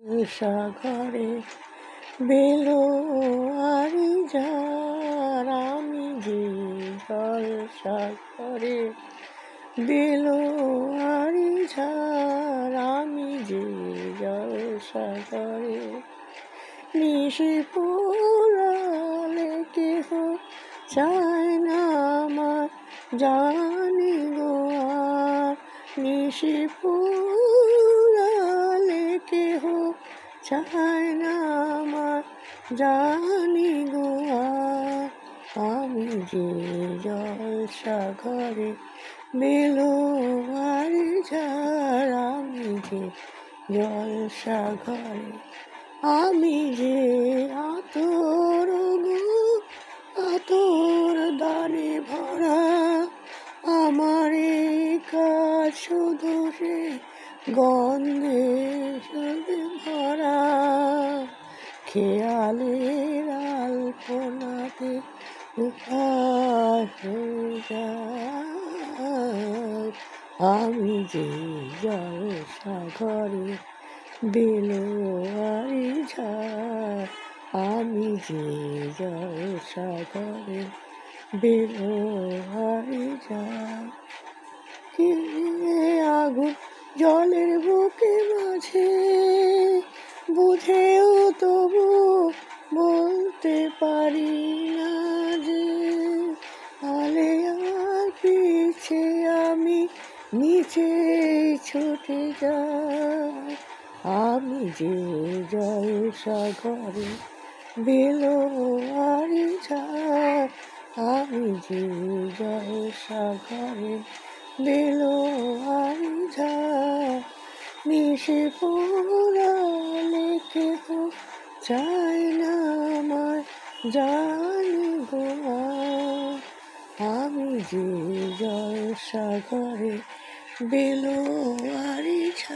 সাগরে বেলোয়ারি ঝড়, আমি যে জল সাগরে বেলোয়ারি ঝড়, আমি যে জল সাগরে নিশি পোড়ালে কেহ চায় না আমার জানি গো আর, নিশি পোড়ালে কেহ চায় না আমার জানি গো আর, আমি যে জল সাগরে বেলোয়ারি ঝড়, আমি যে জল সাগরে আমি যে আতর গো আতর দানে ভরা, আমার এই কাজ শুধু সে গন্ধে শুধু ভরা, খেয়ালের আলপনাতে উপাস হয়ে যায়, আমি যে জল সাগরে বেলোয়ারি ঝড়, আমি যে জল সাগরে বেলোয়ারি ঝড়। কে আগুন জলের বুকে মাঝে বুঝেও তবু বলতে পারি না যে, আলে আর পিছে আমি নিচে ছুটে যাই, আমি যে জল সাগরে বেলোয়ারি ঝড়, আমি যে জল সাগরে বেলোয়ারি ঝড়, নিশি পোড়ালে কেহ চায় না আমার জানি গো আর, আমি যে জল সাগরে বেলোয়ারি ঝড়।